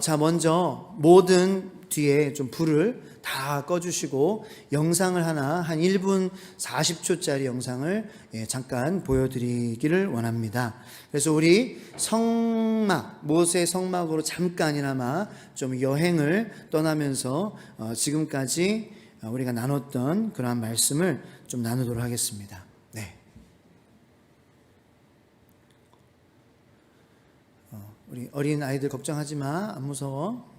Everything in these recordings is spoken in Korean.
자, 먼저 모든 뒤에 좀 불을 다 꺼주시고 영상을 하나 한 1분 40초짜리 영상을 잠깐 보여드리기를 원합니다. 그래서 우리 성막, 모세 성막으로 잠깐이나마 좀 여행을 떠나면서 지금까지 우리가 나눴던 그러한 말씀을 좀 나누도록 하겠습니다. 네. 우리 어린 아이들 걱정하지 마. 안 무서워.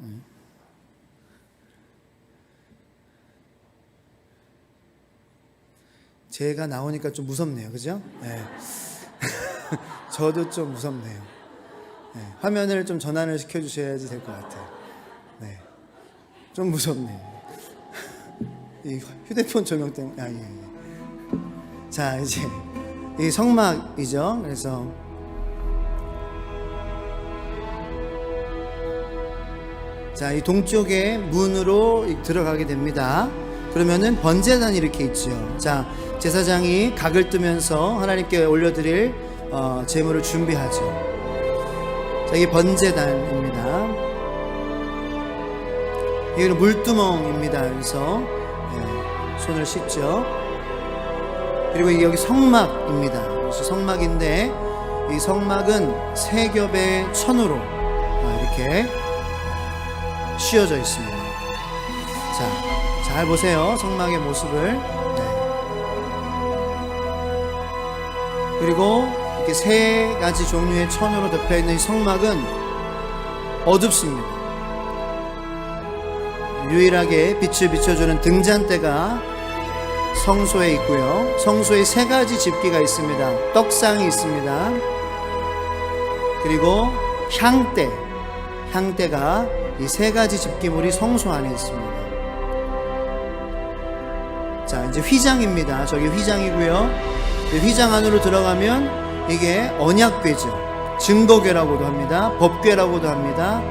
제가 나오니까 좀 무섭네요. 그죠? 네. 저도 좀 무섭네요. 네. 화면을 좀 전환을 시켜주셔야지 될 것 같아요. 네. 좀 무섭네요. 이 휴대폰 조명 때문에. 예. 자, 이제 이 성막이죠. 그래서 자, 이 동쪽의 문으로 들어가게 됩니다. 그러면은 번제단이 이렇게 있죠. 자, 제사장이 각을 뜨면서 하나님께 올려드릴 제물을 준비하죠. 자, 이게 번제단입니다. 이거는 물두멍입니다. 그래서 손을 씻죠. 그리고 여기 성막입니다. 그래서 성막인데 이 성막은 세 겹의 천으로 이렇게 씌워져 있습니다. 자, 잘 보세요. 성막의 모습을. 그리고 이렇게 세 가지 종류의 천으로 덮여있는 이 성막은 어둡습니다. 유일하게 빛을 비춰주는 등잔대가 성소에 있고요. 성소에 세 가지 집기가 있습니다. 떡상이 있습니다. 그리고 향대가 이 세 가지 집기물이 성소 안에 있습니다. 자, 이제 휘장입니다. 저기 휘장이고요. 휘장 안으로 들어가면 이게 언약궤죠. 증거궤라고도 합니다. 법궤라고도 합니다.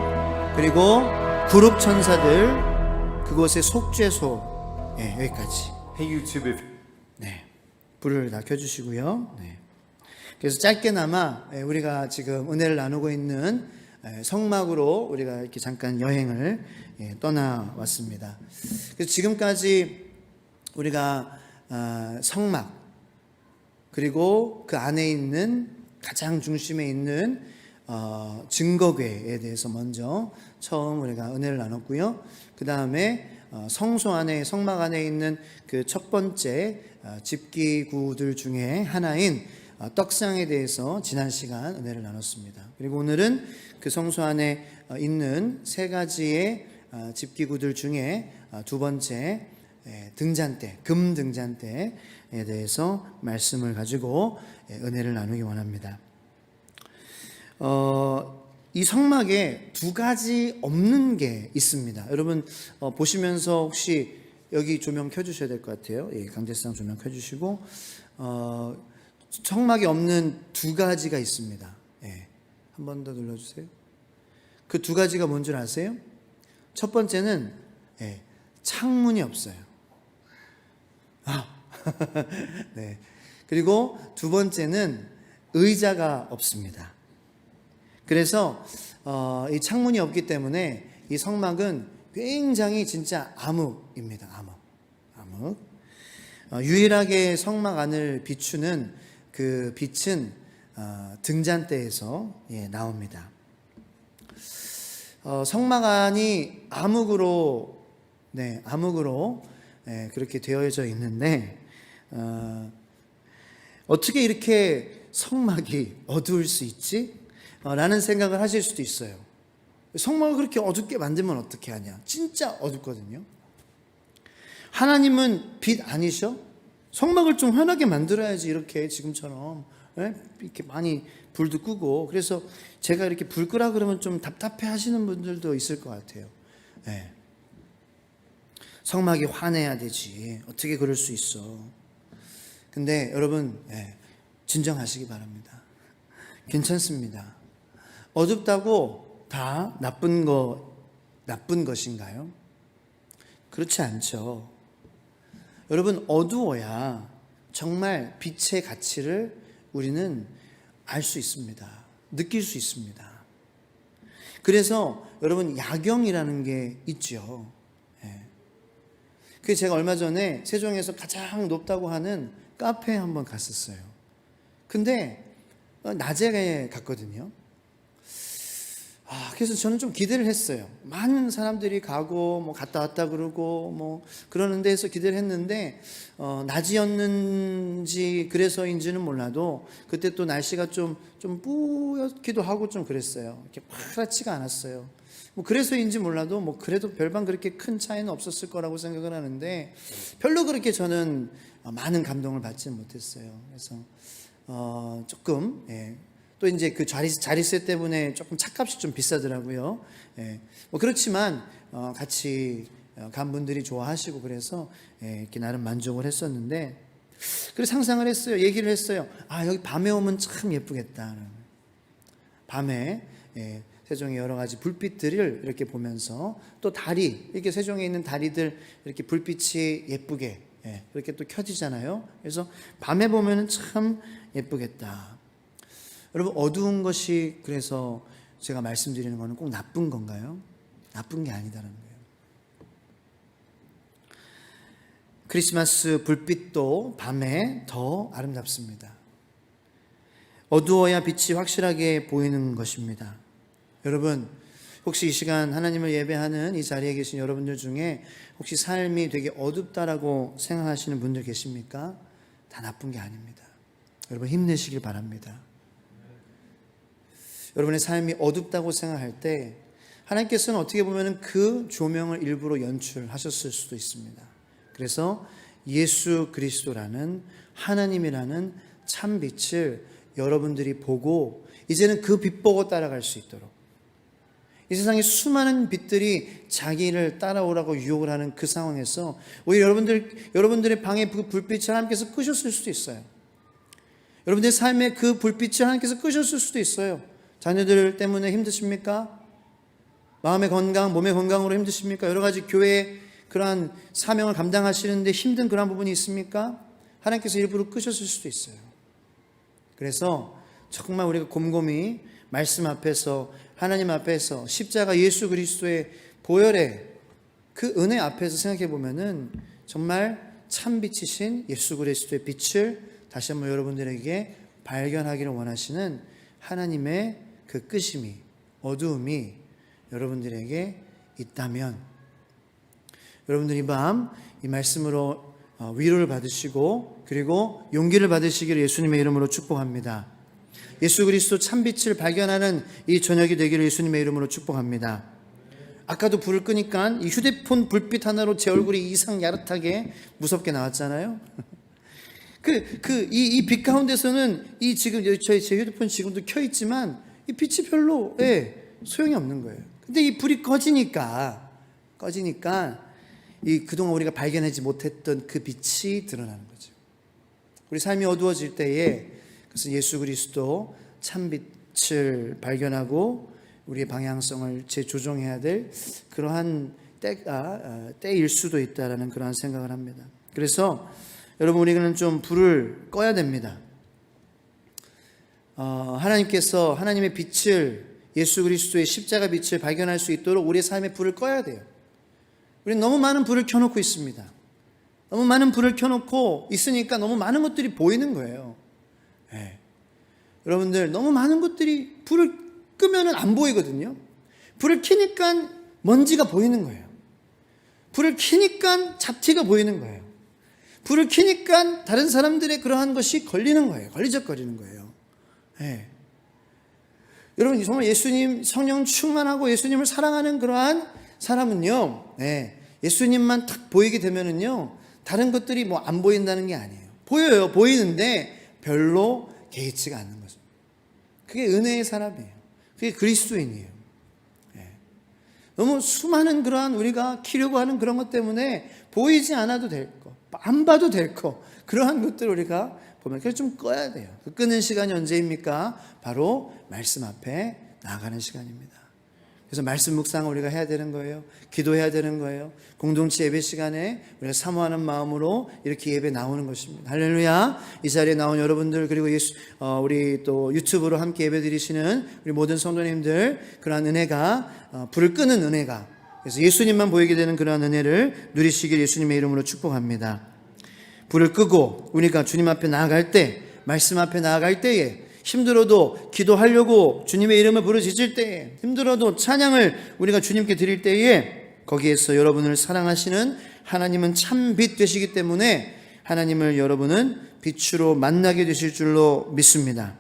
그리고 그룹 천사들, 그곳의 속죄소, 여기까지. Hey YouTube, 네, 불을 다 켜주시고요. 네. 그래서 짧게나마 우리가 지금 은혜를 나누고 있는 성막으로 우리가 이렇게 잠깐 여행을 떠나왔습니다. 그래서 지금까지 우리가 성막, 그리고 그 안에 있는 가장 중심에 있는 증거궤에 대해서 먼저 처음 우리가 은혜를 나눴고요. 그 다음에 성소 안에, 성막 안에 있는 그 첫 번째 집기구들 중에 하나인 떡상에 대해서 지난 시간 은혜를 나눴습니다. 그리고 오늘은 그 성소 안에 있는 세 가지의 집기구들 중에 두 번째 등잔대, 금 등잔대에 대해서 말씀을 가지고 은혜를 나누기 원합니다. 이 성막에 두 가지 없는 게 있습니다. 여러분 보시면서 혹시 여기 조명 켜주셔야 될 것 같아요. 강대상 조명 켜주시고 성막에 없는 두 가지가 있습니다. 한 번 더 눌러주세요. 그 두 가지가 뭔 줄 아세요? 첫 번째는 창문이 없어요. 네. 그리고 두 번째는 의자가 없습니다. 그래서 이 창문이 없기 때문에 이 성막은 굉장히 진짜 암흑입니다. 암흑. 유일하게 성막 안을 비추는 그 빛은 등잔대에서 나옵니다. 성막 안이 암흑으로 그렇게 되어져 있는데 어떻게 이렇게 성막이 어두울 수 있지? 라는 생각을 하실 수도 있어요. 성막을 그렇게 어둡게 만들면 어떻게 하냐? 진짜 어둡거든요. 하나님은 빛 아니셔? 성막을 좀 환하게 만들어야지, 이렇게 지금처럼 이렇게 많이 불도 끄고. 그래서 제가 이렇게 불 끄라 그러면 좀 답답해 하시는 분들도 있을 것 같아요. 성막이 환해야 되지, 어떻게 그럴 수 있어? 근데 여러분 진정하시기 바랍니다. 괜찮습니다. 어둡다고 다 나쁜 것인가요? 그렇지 않죠. 여러분, 어두워야 정말 빛의 가치를 우리는 알 수 있습니다. 느낄 수 있습니다. 그래서 여러분 야경이라는 게 있죠. 예. 그 제가 얼마 전에 세종에서 가장 높다고 하는 카페에 한번 갔었어요. 근데 낮에 갔거든요. 그래서 저는 좀 기대를 했어요. 많은 사람들이 가고 뭐 갔다 왔다 그러고 뭐 그러는 데서 기대를 했는데 낮이었는지 그래서인지는 몰라도 그때 또 날씨가 좀 뿌옇기도 하고 좀 그랬어요. 이렇게 파랗지가 않았어요. 뭐 그래서인지 몰라도 뭐 그래도 별반 그렇게 큰 차이는 없었을 거라고 생각을 하는데 별로 그렇게 저는 많은 감동을 받지는 못했어요. 그래서 조금 또 이제 그 자리세 때문에 조금 차값이 좀 비싸더라고요. 뭐 그렇지만 같이 간 분들이 좋아하시고 그래서 이렇게 나름 만족을 했었는데, 그래서 상상을 했어요. 얘기를 했어요. 여기 밤에 오면 참 예쁘겠다. 밤에 세종의 여러 가지 불빛들을 이렇게 보면서 또 다리, 이렇게 세종에 있는 다리들 이렇게 불빛이 예쁘게 그렇게 또 켜지잖아요. 그래서 밤에 보면 참 예쁘겠다. 여러분, 어두운 것이 그래서 제가 말씀드리는 거는 꼭 나쁜 건가요? 나쁜 게 아니다라는 거예요. 크리스마스 불빛도 밤에 더 아름답습니다. 어두워야 빛이 확실하게 보이는 것입니다. 여러분, 혹시 이 시간 하나님을 예배하는 이 자리에 계신 여러분들 중에 혹시 삶이 되게 어둡다라고 생각하시는 분들 계십니까? 다 나쁜 게 아닙니다. 여러분, 힘내시길 바랍니다. 여러분의 삶이 어둡다고 생각할 때 하나님께서는 어떻게 보면 그 조명을 일부러 연출하셨을 수도 있습니다. 그래서 예수 그리스도라는 하나님이라는 참 빛을 여러분들이 보고 이제는 그 빛 보고 따라갈 수 있도록, 이 세상에 수많은 빛들이 자기를 따라오라고 유혹을 하는 그 상황에서 오히려 여러분들의 방에 그 불빛을 하나님께서 끄셨을 수도 있어요. 여러분들의 삶에 그 불빛을 하나님께서 끄셨을 수도 있어요. 자녀들 때문에 힘드십니까? 마음의 건강, 몸의 건강으로 힘드십니까? 여러 가지 교회의 그러한 사명을 감당하시는데 힘든 그런 부분이 있습니까? 하나님께서 일부러 끄셨을 수도 있어요. 그래서 정말 우리가 곰곰이 말씀 앞에서, 하나님 앞에서, 십자가 예수 그리스도의 보혈의 그 은혜 앞에서 생각해 보면은 정말 참빛이신 예수 그리스도의 빛을 다시 한번 여러분들에게 발견하기를 원하시는 하나님의 그 끄심이, 어두움이 여러분들에게 있다면 여러분들 이 밤 이 말씀으로 위로를 받으시고 그리고 용기를 받으시기를 예수님의 이름으로 축복합니다. 예수 그리스도 참빛을 발견하는 이 저녁이 되기를 예수님의 이름으로 축복합니다. 아까도 불을 끄니까 이 휴대폰 불빛 하나로 제 얼굴이 이상 야릇하게 무섭게 나왔잖아요. 이 빛 가운데서는 지금 제 휴대폰 지금도 켜 있지만 이 빛이 별로 소용이 없는 거예요. 근데 이 불이 꺼지니까 이 그동안 우리가 발견하지 못했던 그 빛이 드러나는 거죠. 우리 삶이 어두워질 때에 그래서 예수 그리스도 참빛을 발견하고 우리의 방향성을 재조정해야 될 그러한 때일 수도 있다라는 그러한 생각을 합니다. 그래서 여러분, 우리는 좀 불을 꺼야 됩니다. 하나님께서 하나님의 빛을, 예수 그리스도의 십자가 빛을 발견할 수 있도록 우리의 삶에 불을 꺼야 돼요. 우리는 너무 많은 불을 켜놓고 있습니다. 너무 많은 불을 켜놓고 있으니까 너무 많은 것들이 보이는 거예요. 여러분들, 너무 많은 것들이 불을 끄면은 안 보이거든요. 불을 켜니까 먼지가 보이는 거예요. 불을 켜니까 잡티가 보이는 거예요. 불을 켜니까 다른 사람들의 그러한 것이 걸리는 거예요. 걸리적거리는 거예요. 여러분, 정말 예수님 성령 충만하고 예수님을 사랑하는 그러한 사람은요, 예수님만 딱 보이게 되면은요, 다른 것들이 뭐 안 보인다는 게 아니에요. 보여요. 보이는데 별로 개의치가 않는 거죠. 그게 은혜의 사람이에요. 그게 그리스도인이에요. 너무 수많은 그러한 우리가 키려고 하는 그런 것 때문에 보이지 않아도 될 거, 안 봐도 될 거, 그러한 것들을 우리가 보면 그래서 좀 꺼야 돼요. 그 끄는 시간이 언제입니까? 바로 말씀 앞에 나아가는 시간입니다. 그래서 말씀 묵상을 우리가 해야 되는 거예요. 기도해야 되는 거예요. 공동체 예배 시간에 우리가 사모하는 마음으로 이렇게 예배 나오는 것입니다. 할렐루야. 이 자리에 나온 여러분들, 그리고 우리 또 유튜브로 함께 예배 드리시는 우리 모든 성도님들, 그러한 은혜가 불을 끄는 은혜가, 그래서 예수님만 보이게 되는 그러한 은혜를 누리시길 예수님의 이름으로 축복합니다. 불을 끄고 우리가 주님 앞에 나아갈 때, 말씀 앞에 나아갈 때에, 힘들어도 기도하려고 주님의 이름을 부르짖을 때에, 힘들어도 찬양을 우리가 주님께 드릴 때에, 거기에서 여러분을 사랑하시는 하나님은 참 빛 되시기 때문에 하나님을 여러분은 빛으로 만나게 되실 줄로 믿습니다.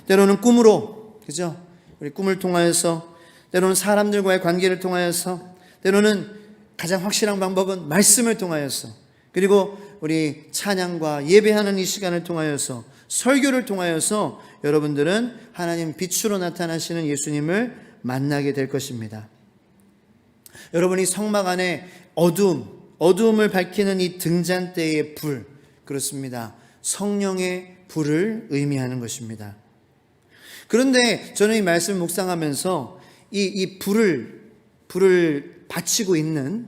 때로는 꿈으로, 그죠? 우리 꿈을 통하여서, 때로는 사람들과의 관계를 통하여서, 때로는 가장 확실한 방법은 말씀을 통하여서, 그리고 우리 찬양과 예배하는 이 시간을 통하여서, 설교를 통하여서 여러분들은 하나님 빛으로 나타나시는 예수님을 만나게 될 것입니다. 여러분이 성막 안에 어두움을 밝히는 이 등잔대의 불, 그렇습니다. 성령의 불을 의미하는 것입니다. 그런데 저는 이 말씀을 묵상하면서 이 불을 받치고 있는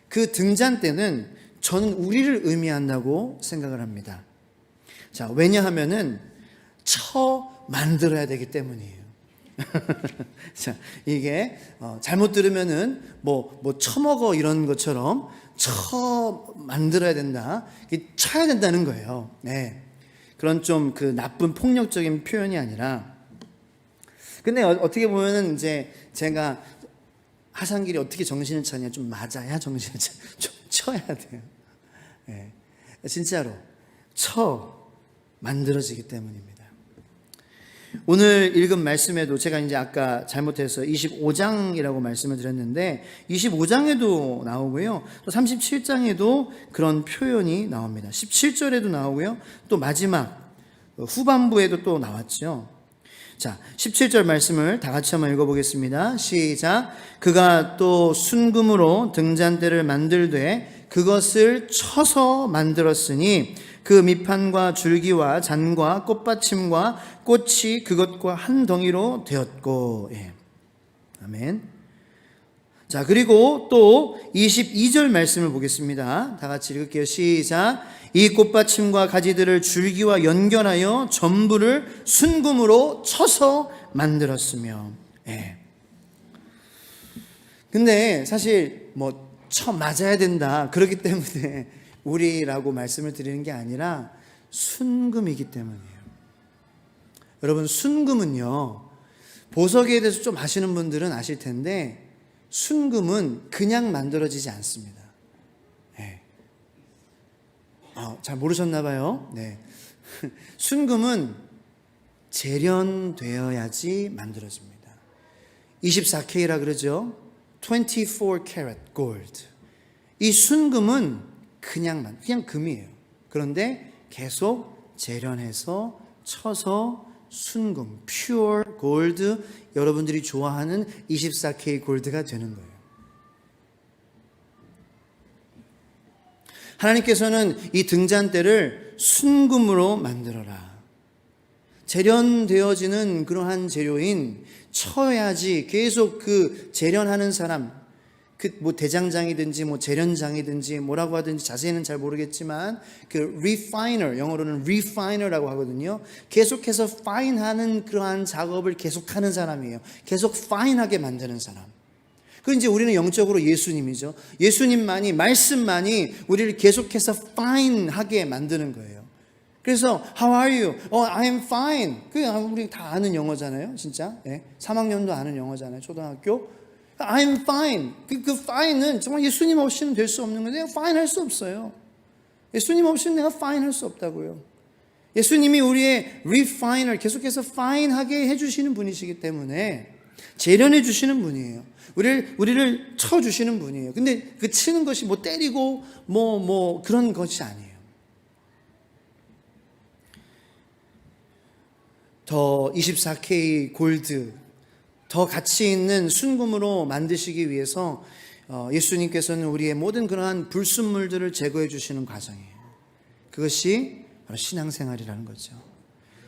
그 등잔대는 저는 우리를 의미한다고 생각을 합니다. 자, 왜냐하면은 만들어야 되기 때문이에요. 자, 이게 잘못 들으면은 처먹어 이런 것처럼 만들어야 된다, 쳐야 된다는 거예요. 네, 그런 좀 그 나쁜 폭력적인 표현이 아니라. 근데 어떻게 보면은 이제 제가 하상길이 어떻게 정신을 차냐, 좀 맞아야 정신을 좀 쳐야 돼요. 네, 진짜로 만들어지기 때문입니다. 오늘 읽은 말씀에도 제가 이제 아까 잘못해서 25장이라고 말씀을 드렸는데 25장에도 나오고요, 또 37장에도 그런 표현이 나옵니다. 17절에도 나오고요, 또 마지막 후반부에도 또 나왔죠. 자, 17절 말씀을 다 같이 한번 읽어보겠습니다. 시작. 그가 또 순금으로 등잔대를 만들되 그것을 쳐서 만들었으니 그 밑판과 줄기와 잔과 꽃받침과 꽃이 그것과 한 덩이로 되었고. 예. 아멘. 자, 그리고 또 22절 말씀을 보겠습니다. 다 같이 읽을게요. 시작. 이 꽃받침과 가지들을 줄기와 연결하여 전부를 순금으로 쳐서 만들었으며. 예. 근데 사실 맞아야 된다, 그렇기 때문에 우리라고 말씀을 드리는 게 아니라 순금이기 때문이에요. 여러분, 순금은요, 보석에 대해서 좀 아시는 분들은 아실 텐데 순금은 그냥 만들어지지 않습니다. 네. 잘 모르셨나 봐요. 네. 순금은 재련되어야지 만들어집니다. 24K라 그러죠. 24 karat gold. 이 순금은 그냥 금이에요. 그런데 계속 재련해서 쳐서 순금, pure gold, 여러분들이 좋아하는 24K 골드가 되는 거예요. 하나님께서는 이 등잔대를 순금으로 만들어라. 재련되어지는 그러한 재료인 쳐야지 계속 그 재련하는 사람, 대장장이든지 재련장이든지 뭐라고 하든지 자세히는 잘 모르겠지만 그 refiner, 영어로는 refiner라고 하거든요. 계속해서 fine하는 그러한 작업을 계속하는 사람이에요. 계속 fine하게 만드는 사람. 그 이제 우리는 영적으로 예수님이죠. 예수님만이, 말씀만이 우리를 계속해서 fine하게 만드는 거예요. 그래서 How are you? I am fine. 우리 다 아는 영어잖아요, 진짜. 네. 3학년도 아는 영어잖아요, 초등학교. I'm fine. 그 fine은 정말 예수님 없이는 될 수 없는 거예요. 내가 fine 할 수 없어요. 예수님 없이는 내가 fine 할 수 없다고요. 예수님이 우리의 refiner, 계속해서 fine하게 해주시는 분이시기 때문에 재련해 주시는 분이에요. 우리를 쳐주시는 분이에요. 근데 그 치는 것이 때리고 그런 것이 아니에요. 더 24K 골드, 더 가치 있는 순금으로 만드시기 위해서 예수님께서는 우리의 모든 그러한 불순물들을 제거해 주시는 과정이에요. 그것이 바로 신앙생활이라는 거죠.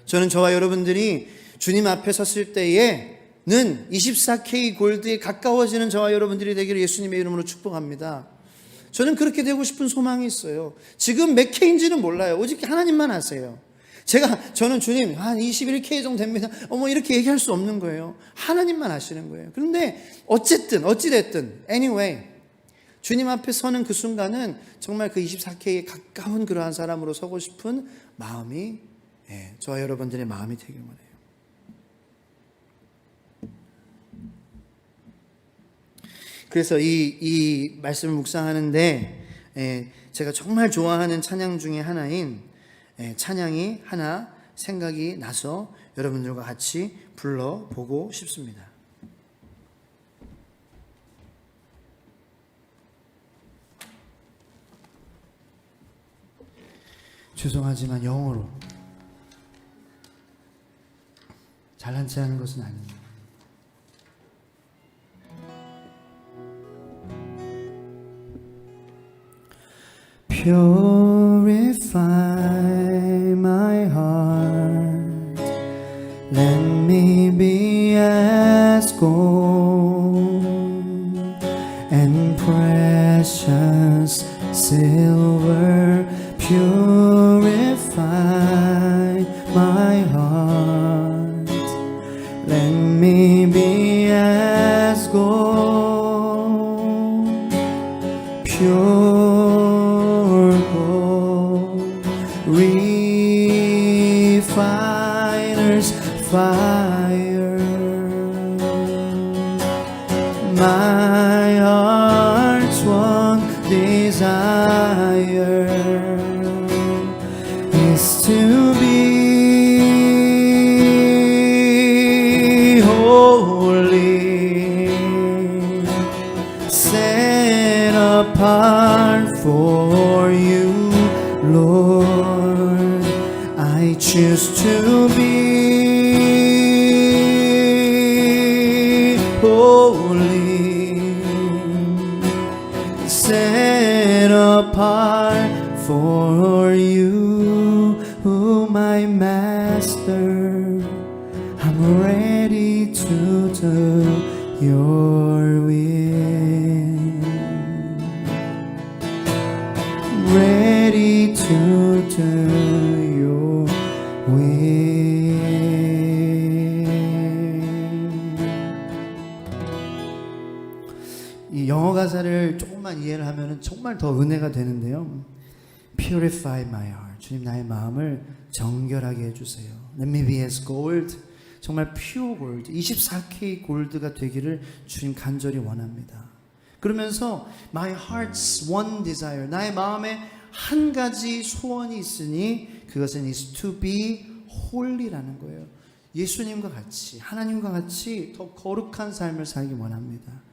저는 저와 여러분들이 주님 앞에 섰을 때에 24K 골드에 가까워지는 저와 여러분들이 되기를 예수님의 이름으로 축복합니다. 저는 그렇게 되고 싶은 소망이 있어요. 지금 몇 K인지는 몰라요. 오직 하나님만 아세요. 저는 주님 한 21K 정도 됩니다. 이렇게 얘기할 수 없는 거예요. 하나님만 아시는 거예요. 그런데 어찌됐든 anyway 주님 앞에 서는 그 순간은 정말 그 24K에 가까운 그러한 사람으로 서고 싶은 마음이 저와 여러분들의 마음이 되길 원해요. 그래서 이 말씀을 묵상하는데 제가 정말 좋아하는 찬양 중에 하나인 찬양이 하나 생각이 나서 여러분들과 같이 불러보고 싶습니다. 죄송하지만 영어로 잘난 체 하는 것은 아닙니다. Purify my heart, let me be as gold and precious silver. Purify my heart, let me be as gold, pure refiner's fire. My heart's one desire is to be holy, set apart for you, Lord. I choose to be holy, set apart for you, my Master. I'm ready to do your will, ready to do your will. 이 영어 가사를 조금만 이해를 하면 정말 더 은혜가 되는데요. Purify my heart. 주님 나의 마음을 정결하게 해주세요. Let me be as gold. 정말 pure gold, 24K 골드가 되기를 주님 간절히 원합니다. 그러면서 my heart's one desire, 나의 마음에 한 가지 소원이 있으니 그것은 is to be holy라는 거예요. 예수님과 같이, 하나님과 같이 더 거룩한 삶을 살기 원합니다.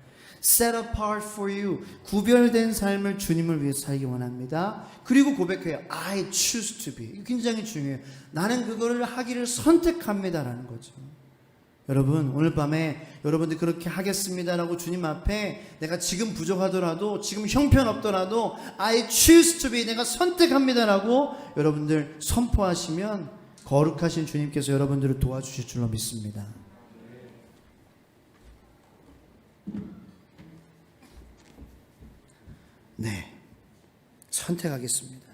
Set apart for you, 구별된 삶을 주님을 위해 살기 원합니다. 그리고 고백해요. I choose to be. 굉장히 중요해요. 나는 그거를 하기를 선택합니다라는 거죠. 여러분 오늘 밤에 여러분들 그렇게 하겠습니다라고 주님 앞에 내가 지금 부족하더라도 지금 형편없더라도 I choose to be, 내가 선택합니다라고 여러분들 선포하시면 거룩하신 주님께서 여러분들을 도와주실 줄로 믿습니다. 네, 선택하겠습니다.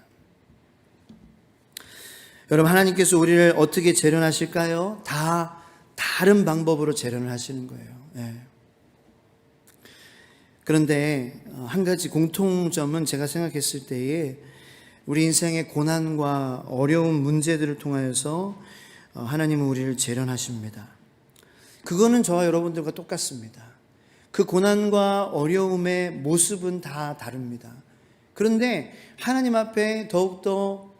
여러분 하나님께서 우리를 어떻게 재련하실까요? 다 다른 방법으로 재련을 하시는 거예요. 네. 그런데 한 가지 공통점은 제가 생각했을 때에 우리 인생의 고난과 어려운 문제들을 통하여서 하나님은 우리를 재련하십니다. 그거는 저와 여러분들과 똑같습니다. 그 고난과 어려움의 모습은 다 다릅니다. 그런데 하나님 앞에 더욱더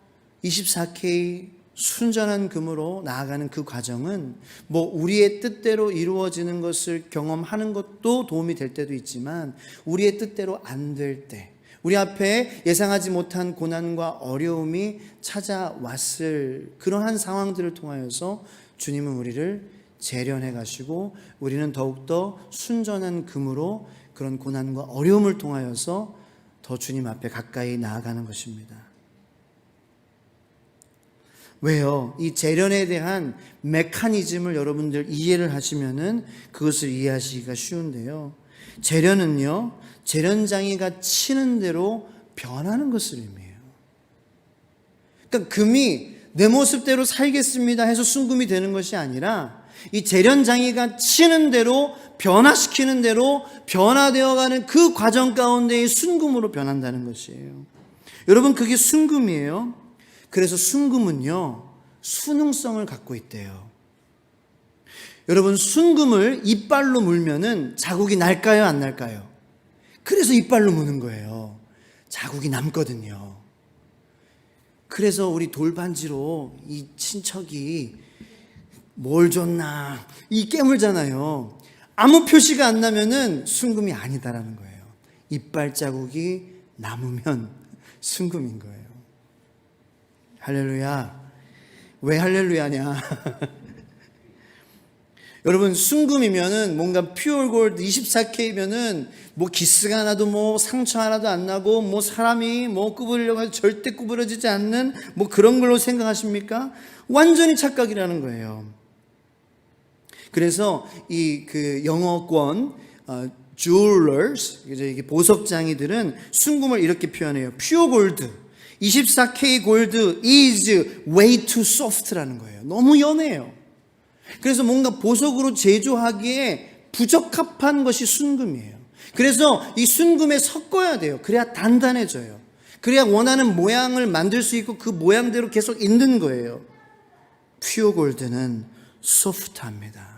24K 순전한 금으로 나아가는 그 과정은 우리의 뜻대로 이루어지는 것을 경험하는 것도 도움이 될 때도 있지만 우리의 뜻대로 안 될 때, 우리 앞에 예상하지 못한 고난과 어려움이 찾아왔을 그러한 상황들을 통하여서 주님은 우리를 재련해 가시고 우리는 더욱더 순전한 금으로 그런 고난과 어려움을 통하여서 더 주님 앞에 가까이 나아가는 것입니다. 왜요? 이 재련에 대한 메커니즘을 여러분들 이해를 하시면은 그것을 이해하시기가 쉬운데요. 재련은요, 재련장이가 치는 대로 변하는 것을 의미해요. 그러니까 금이 내 모습대로 살겠습니다 해서 순금이 되는 것이 아니라 이 재련장이가 치는 대로 변화시키는 대로 변화되어가는 그 과정 가운데의 순금으로 변한다는 것이에요. 여러분, 그게 순금이에요. 그래서 순금은요, 수능성을 갖고 있대요. 여러분, 순금을 이빨로 물면은 자국이 날까요, 안 날까요? 그래서 이빨로 무는 거예요. 자국이 남거든요. 그래서 우리 돌반지로 이 친척이 뭘 줬나 이 깨물잖아요. 아무 표시가 안 나면은 순금이 아니다라는 거예요. 이빨 자국이 남으면 순금인 거예요. 할렐루야. 왜 할렐루야냐? 여러분, 순금이면은 뭔가 퓨어 골드 24K면은 뭐 기스가 나도 뭐 상처 하나도 안 나고 뭐 사람이 뭐 구부리려고 해도 절대 구부러지지 않는 뭐 그런 걸로 생각하십니까? 완전히 착각이라는 거예요. 그래서 이 그 영어권 jewelers, 이게 보석장이들은 순금을 이렇게 표현해요. pure gold, 24K 골드 is way too soft라는 거예요. 너무 연해요. 그래서 뭔가 보석으로 제조하기에 부적합한 것이 순금이에요. 그래서 이 순금에 섞어야 돼요. 그래야 단단해져요. 그래야 원하는 모양을 만들 수 있고 그 모양대로 계속 있는 거예요. 퓨어 골드는 소프트합니다.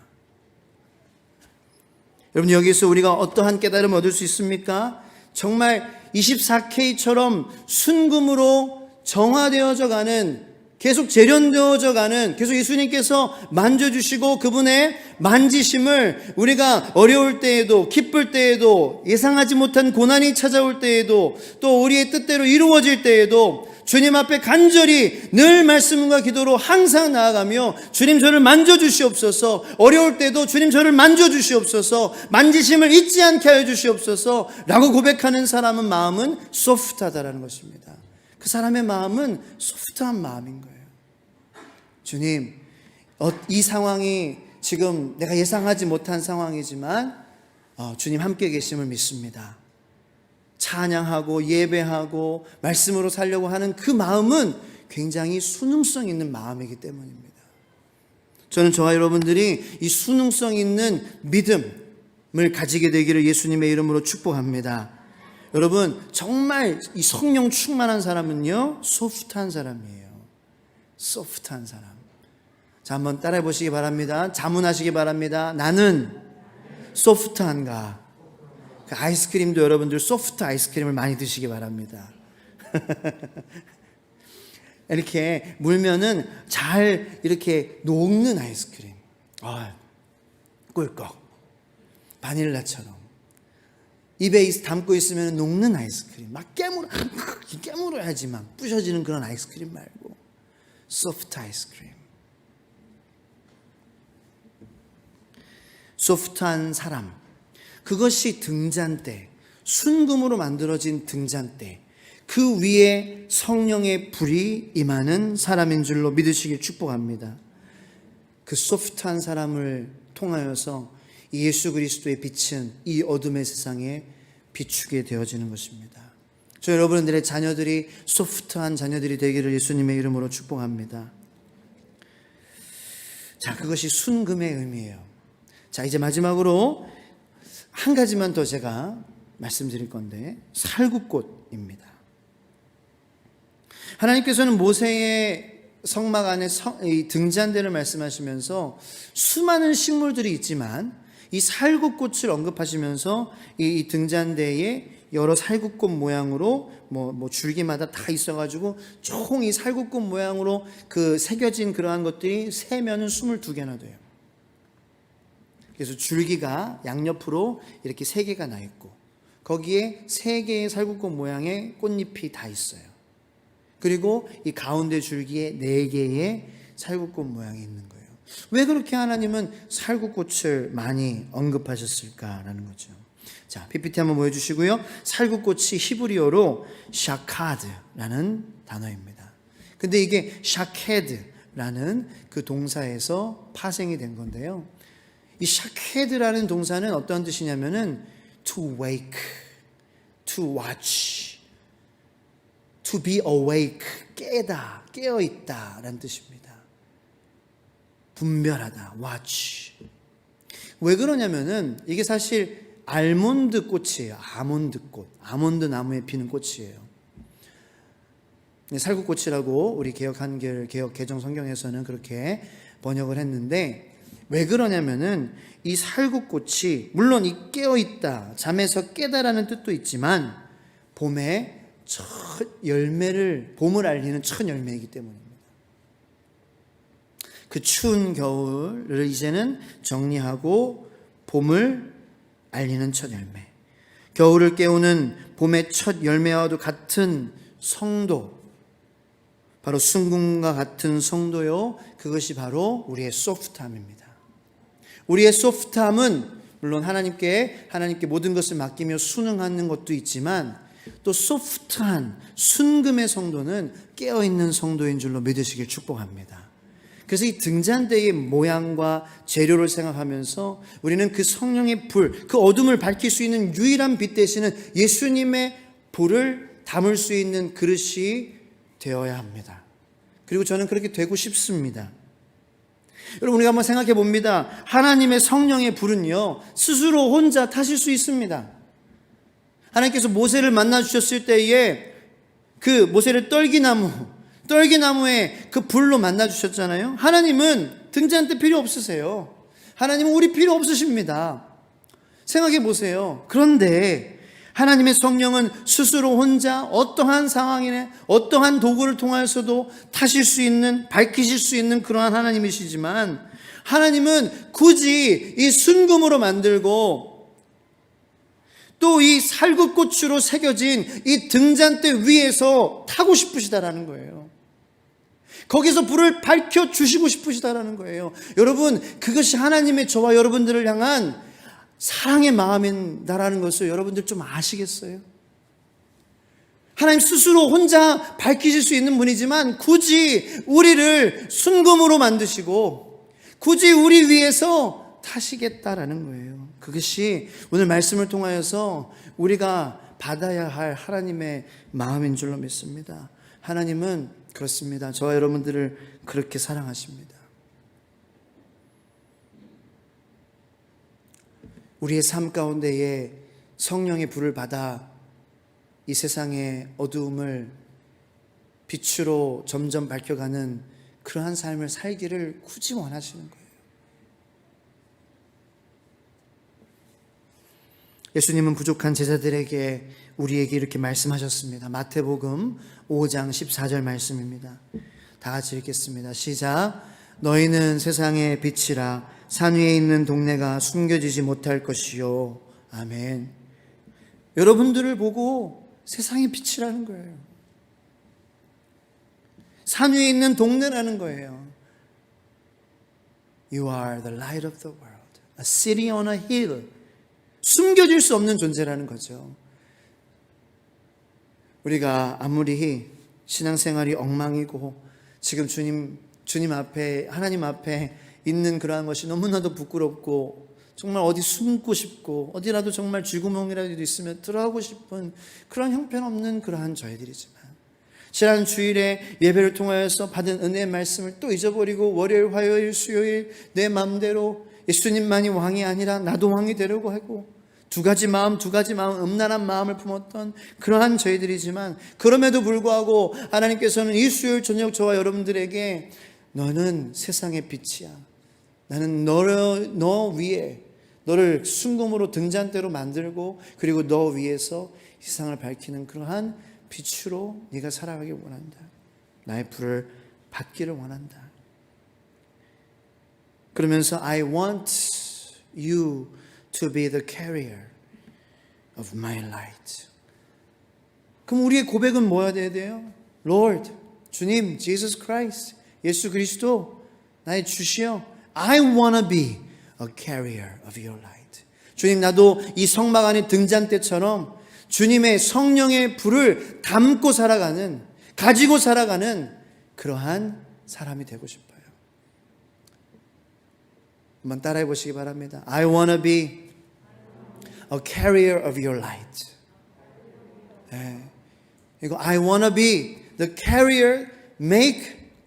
여러분, 여기서 우리가 어떠한 깨달음 얻을 수 있습니까? 정말 24K처럼 순금으로 정화되어져 가는, 계속 재련되어져 가는, 계속 예수님께서 만져주시고 그분의 만지심을 우리가 어려울 때에도, 기쁠 때에도, 예상하지 못한 고난이 찾아올 때에도, 또 우리의 뜻대로 이루어질 때에도 주님 앞에 간절히 늘 말씀과 기도로 항상 나아가며 주님 저를 만져주시옵소서, 어려울 때도 주님 저를 만져주시옵소서, 만지심을 잊지 않게 하여 주시옵소서 라고 고백하는 사람은 마음은 소프트하다라는 것입니다. 그 사람의 마음은 소프트한 마음인 거예요. 주님, 이 상황이 지금 내가 예상하지 못한 상황이지만 주님 함께 계심을 믿습니다. 찬양하고 예배하고 말씀으로 살려고 하는 그 마음은 굉장히 순응성 있는 마음이기 때문입니다. 저는 저와 여러분들이 이 순응성 있는 믿음을 가지게 되기를 예수님의 이름으로 축복합니다. 여러분, 정말 이 성령 충만한 사람은요, 소프트한 사람이에요. 소프트한 사람. 자, 한번 따라해 보시기 바랍니다. 자문하시기 바랍니다. 나는 소프트한가? 그 아이스크림도 여러분들 소프트 아이스크림을 많이 드시기 바랍니다. 이렇게 물면은 잘 이렇게 녹는 아이스크림. 꿀꺽. 바닐라처럼. 입에 담고 있으면 녹는 아이스크림. 막 깨물어야지 막 부셔지는 그런 아이스크림 말고 소프트 아이스크림. 소프트한 사람. 그것이 등잔대, 순금으로 만들어진 등잔대, 그 위에 성령의 불이 임하는 사람인 줄로 믿으시길 축복합니다. 그 소프트한 사람을 통하여서 예수 그리스도의 빛은 이 어둠의 세상에 비추게 되어지는 것입니다. 저 여러분들의 자녀들이 소프트한 자녀들이 되기를 예수님의 이름으로 축복합니다. 자, 그것이 순금의 의미예요. 자, 이제 마지막으로 한 가지만 더 제가 말씀드릴 건데, 살구꽃입니다. 하나님께서는 모세의 성막 안에 이 등잔대를 말씀하시면서 수많은 식물들이 있지만 이 살구꽃을 언급하시면서 이 등잔대에 여러 살구꽃 모양으로 뭐 줄기마다 다 있어가지고 총 이 살구꽃 모양으로 그 새겨진 그러한 것들이 세면은 22개나 돼요. 그래서 줄기가 양옆으로 이렇게 3개가 나 있고 거기에 3개의 살구꽃 모양의 꽃잎이 다 있어요. 그리고 이 가운데 줄기에 4개의 살구꽃 모양이 있는 거예요. 왜 그렇게 하나님은 살구꽃을 많이 언급하셨을까라는 거죠. 자, PPT 한번 보여주시고요. 살구꽃이 히브리어로 샤카드라는 단어입니다. 근데 이게 샤케드라는 그 동사에서 파생이 된 건데요. 이 샤케드라는 동사는 어떤 뜻이냐면은 to wake, to watch, to be awake, 깨다, 깨어있다 라는 뜻입니다. 분별하다, watch. 왜 그러냐면은 이게 사실 알몬드 꽃이에요. 아몬드 꽃, 아몬드 나무에 피는 꽃이에요. 살구꽃이라고 우리 개역 한글, 개역 개정 성경에서는 그렇게 번역을 했는데, 왜 그러냐면은 이 살구꽃이 물론 이 깨어있다, 잠에서 깨다라는 뜻도 있지만 봄에 첫 열매를, 봄을 알리는 첫 열매이기 때문입니다. 그 추운 겨울을 이제는 정리하고 봄을 알리는 첫 열매, 겨울을 깨우는 봄의 첫 열매와도 같은 성도, 바로 순금과 같은 성도요, 그것이 바로 우리의 소프트함입니다. 우리의 소프트함은 물론 하나님께 모든 것을 맡기며 순응하는 것도 있지만, 또 소프트한 순금의 성도는 깨어있는 성도인 줄로 믿으시길 축복합니다. 그래서 이 등잔대의 모양과 재료를 생각하면서 우리는 그 성령의 불, 그 어둠을 밝힐 수 있는 유일한 빛 되시는 예수님의 불을 담을 수 있는 그릇이 되어야 합니다. 그리고 저는 그렇게 되고 싶습니다. 여러분, 우리가 한번 생각해 봅니다. 하나님의 성령의 불은요, 스스로 혼자 타실 수 있습니다. 하나님께서 모세를 만나 주셨을 때에 그 모세를 떨기나무에 그 불로 만나 주셨잖아요. 하나님은 등잔대 필요 없으세요. 하나님은 우리 필요 없으십니다. 생각해 보세요. 그런데 하나님의 성령은 스스로 혼자 어떠한 상황이나 어떠한 도구를 통하여서도 타실 수 있는, 밝히실 수 있는 그러한 하나님이시지만, 하나님은 굳이 이 순금으로 만들고 또 이 살구꽃으로 새겨진 이 등잔대 위에서 타고 싶으시다라는 거예요. 거기서 불을 밝혀주시고 싶으시다라는 거예요. 여러분, 그것이 하나님의 저와 여러분들을 향한 사랑의 마음인다라는 것을 여러분들 좀 아시겠어요? 하나님 스스로 혼자 밝히실 수 있는 분이지만 굳이 우리를 순금으로 만드시고 굳이 우리 위해서 타시겠다라는 거예요. 그것이 오늘 말씀을 통하여서 우리가 받아야 할 하나님의 마음인 줄로 믿습니다. 하나님은 그렇습니다. 저와 여러분들을 그렇게 사랑하십니다. 우리의 삶 가운데에 성령의 불을 받아 이 세상의 어두움을 빛으로 점점 밝혀가는 그러한 삶을 살기를 굳이 원하시는 거예요. 예수님은 부족한 제자들에게, 우리에게 이렇게 말씀하셨습니다. 마태복음 5장 14절 말씀입니다. 다 같이 읽겠습니다. 시작. 너희는 세상의 빛이라. 산 위에 있는 동네가 숨겨지지 못할 것이요. 아멘. 여러분들을 보고 세상의 빛이라는 거예요. 산 위에 있는 동네라는 거예요. You are the light of the world. A city on a hill. 숨겨질 수 없는 존재라는 거죠. 우리가 아무리 신앙생활이 엉망이고 지금 주님 앞에, 하나님 앞에 있는 그러한 것이 너무나도 부끄럽고 정말 어디 숨고 싶고 어디라도 정말 쥐구멍이라도 있으면 들어가고 싶은 그런 형편없는 그러한 저희들이지만, 지난 주일에 예배를 통하여서 받은 은혜의 말씀을 또 잊어버리고 월요일, 화요일, 수요일 내 마음대로 예수님만이 왕이 아니라 나도 왕이 되려고 하고 두 가지 마음, 음란한 마음을 품었던 그러한 저희들이지만, 그럼에도 불구하고 하나님께서는 이 수요일 저녁 저와 여러분들에게 너는 세상의 빛이야. 나는 너 위에, 너를 순금으로 등잔대로 만들고 그리고 너 위에서 세상을 밝히는 그러한 빛으로 네가 살아가길 원한다. 나의 불을 받기를 원한다. 그러면서 I want you to be the carrier of my light. 그럼 우리의 고백은 뭐야 돼요? Lord, 주님, Jesus Christ, 예수 그리스도, 나의 주시여, I want to be a carrier of your light. 주님, 나도 이 성막 안의 등잔대처럼 주님의 성령의 불을 담고 살아가는, 가지고 살아가는 그러한 사람이 되고 싶어요. 한번 따라해 보시기 바랍니다. I want to be a carrier of your light. 이거 I want to be the carrier made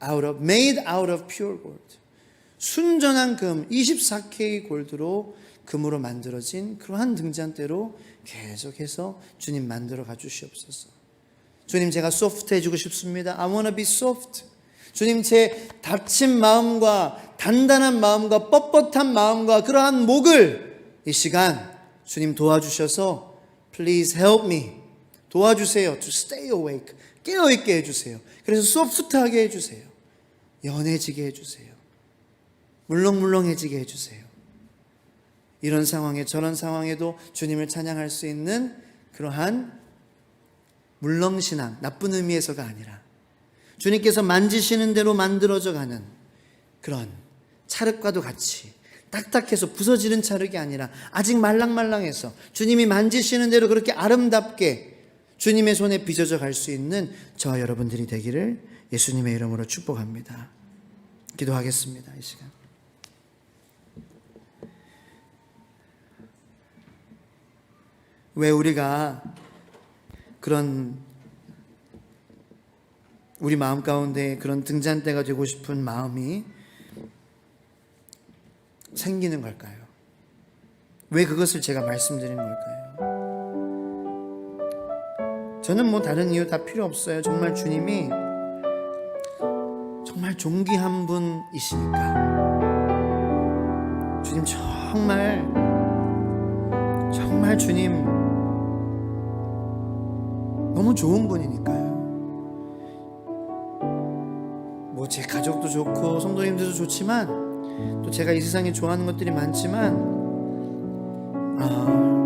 out of pure gold. 순전한 금 24K 골드로 금으로 만들어진 그러한 등잔대로 계속해서 주님 만들어 가주시옵소서. 주님, 제가 소프트 해주고 싶습니다. I want to be soft. 주님, 제 다친 마음과 단단한 마음과 뻣뻣한 마음과 그러한 목을 이 시간 주님 도와주셔서 Please help me. 도와주세요. To stay awake. 깨어있게 해주세요. 그래서 소프트하게 해주세요. 연해지게 해주세요. 물렁물렁해지게 해주세요. 이런 상황에 저런 상황에도 주님을 찬양할 수 있는 그러한 물렁신앙, 나쁜 의미에서가 아니라 주님께서 만지시는 대로 만들어져 가는 그런 찰흙과도 같이 딱딱해서 부서지는 찰흙이 아니라 아직 말랑말랑해서 주님이 만지시는 대로 그렇게 아름답게 주님의 손에 빚어져 갈 수 있는 저와 여러분들이 되기를 예수님의 이름으로 축복합니다. 기도하겠습니다. 이 시간. 왜 우리가 그런 우리 마음 가운데 그런 등잔대가 되고 싶은 마음이 생기는 걸까요? 왜 그것을 제가 말씀드리는 걸까요? 저는 뭐 다른 이유 다 필요 없어요. 정말 주님이 정말 존귀한 분이시니까. 주님 정말 주님 너무 좋은 분이니까요. 뭐 제 가족도 좋고 성도님들도 좋지만 또 제가 이 세상에 좋아하는 것들이 많지만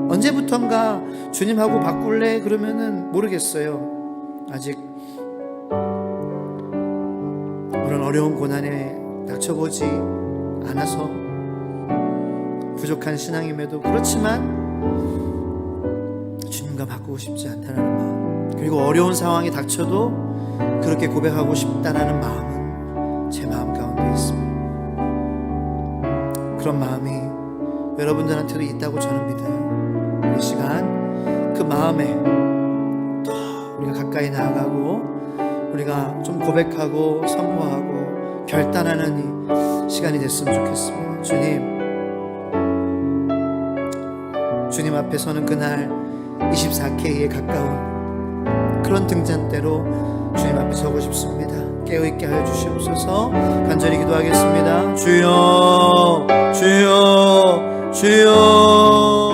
언제부턴가 주님하고 바꿀래? 그러면은 모르겠어요. 아직 그런 어려운 고난에 닥쳐보지 않아서 부족한 신앙임에도 그렇지만 주님과 바꾸고 싶지 않다는 마음, 그리고 어려운 상황이 닥쳐도 그렇게 고백하고 싶다는 마음은 제 마음 가운데 있습니다. 그런 마음이 여러분들한테도 있다고 저는 믿어요. 이 시간 그 마음에 더 우리가 가까이 나아가고 우리가 좀 고백하고 선포하고 결단하는 이 시간이 됐으면 좋겠습니다. 주님 앞에 서는 그날 24K에 가까운 그런 등잔대로 주님 앞에 서고 싶습니다. 깨어있게 하여 주시옵소서. 간절히 기도하겠습니다. 주여 주여 주여